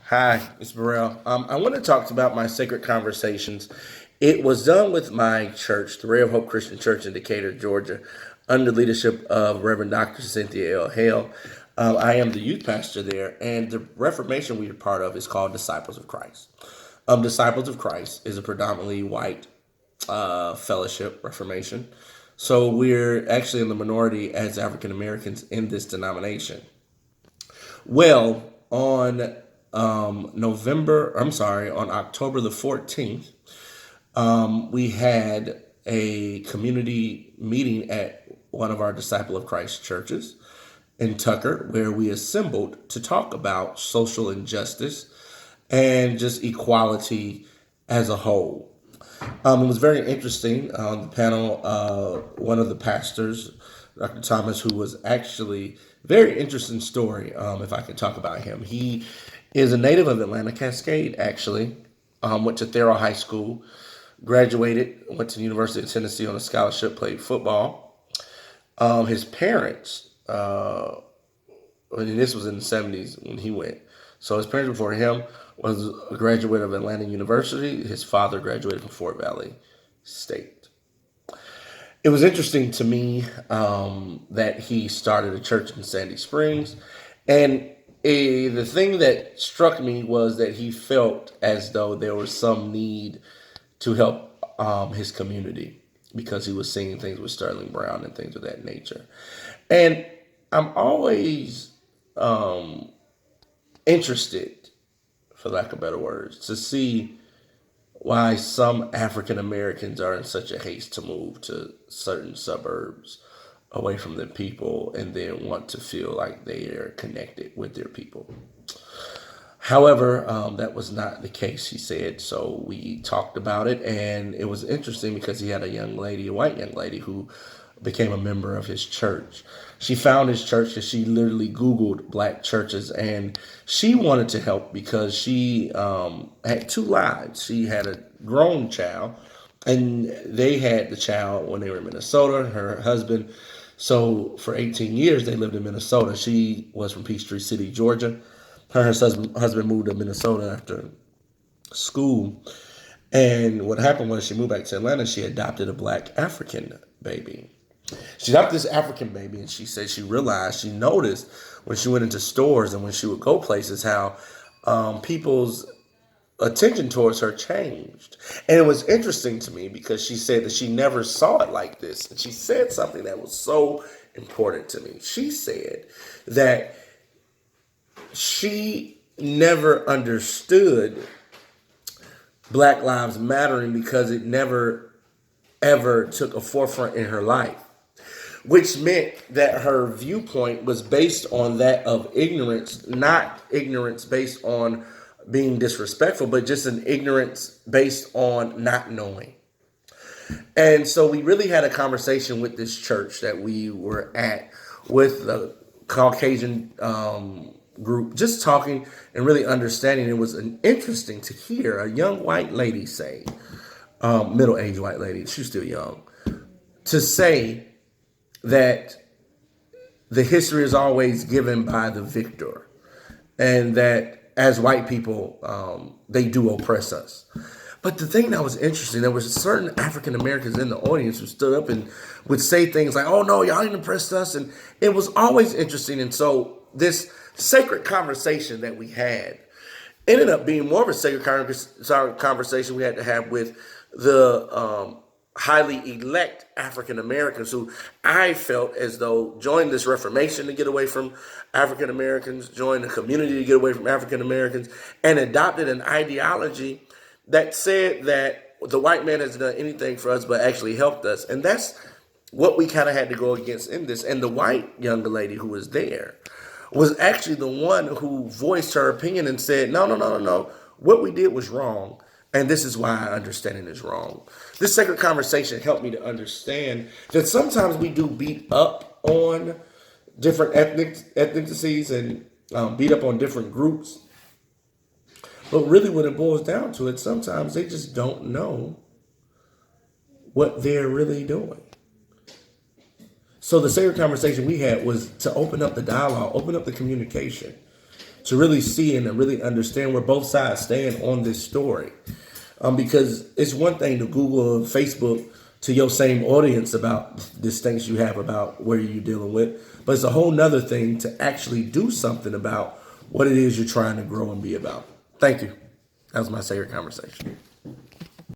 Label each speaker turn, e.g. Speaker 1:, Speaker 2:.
Speaker 1: Hi, it's Burrell. I want to talk about my sacred conversations. It was done with my church, the Ray of Hope Christian Church in Decatur, Georgia, under leadership of Reverend Dr. Cynthia L. Hale. I am the youth pastor there, and the Reformation we are part of is called Disciples of Christ. Disciples of Christ is a predominantly white fellowship, Reformation. So we're actually in the minority as African Americans in this denomination. Well, on October the 14th, we had a community meeting at one of our Disciple of Christ churches in Tucker, where we assembled to talk about social injustice and just equality as a whole. It was very interesting. On the panel, one of the pastors, Dr. Thomas, who was actually very interesting story. If I could talk about him, he is a native of Atlanta Cascade. Actually, went to Thero High School, graduated, went to the University of Tennessee on a scholarship, played football. His parents, and this was in the '70s when he went. So his parents before him was a graduate of Atlanta University. His father graduated from Fort Valley State. It was interesting to me that he started a church in Sandy Springs. And the thing that struck me was that he felt as though there was some need to help his community because he was seeing things with Sterling Brown and things of that nature. And I'm always interested, for lack of better words, to see why some African Americans are in such a haste to move to certain suburbs away from their people and then want to feel like they are connected with their people. However, that was not the case, he said. So we talked about it, and it was interesting because he had a young lady, a white young lady, who became a member of his church. She found his church because she literally Googled black churches, and she wanted to help because she had two lives. She had a grown child, and they had the child when they were in Minnesota, her husband. So for 18 years, they lived in Minnesota. She was from Peachtree City, Georgia. Her and her husband moved to Minnesota after school. And what happened was she moved back to Atlanta. She adopted a black African baby. She adopted this African baby, and she said she noticed when she went into stores and when she would go places how people's attention towards her changed. And it was interesting to me because she said that she never saw it like this. And she said something that was so important to me. She said that she never understood Black Lives Mattering because it never ever took a forefront in her life, which meant that her viewpoint was based on that of ignorance, not ignorance based on being disrespectful, but just an ignorance based on not knowing. And so we really had a conversation with this church that we were at with the Caucasian group, just talking and really understanding. It was interesting to hear a young white lady say, middle-aged white lady, she's still young, to say that the history is always given by the victor, and that as white people, they do oppress us. But the thing that was interesting, there was certain African Americans in the audience who stood up and would say things like, "Oh no, y'all didn't oppress us," and it was always interesting. And so this sacred conversation that we had ended up being more of a sacred conversation we had to have with the highly elect African Americans who I felt as though joined this Reformation to get away from African Americans, joined the community to get away from African Americans, and adopted an ideology that said that the white man hasn't done anything for us but actually helped us. And that's what we kind of had to go against in this. And the white young lady who was there was actually the one who voiced her opinion and said, no, no, no, no, no. What we did was wrong. And this is why our understanding is wrong. This sacred conversation helped me to understand that sometimes we do beat up on different ethnicities and beat up on different groups. But really, when it boils down to it, sometimes they just don't know what they're really doing. So the sacred conversation we had was to open up the dialogue, open up the communication, to really see and to really understand where both sides stand on this story. Because it's one thing to Google and Facebook to your same audience about things you have about where you're dealing with, but it's a whole nother thing to actually do something about what it is you're trying to grow and be about. Thank you. That was my favorite conversation.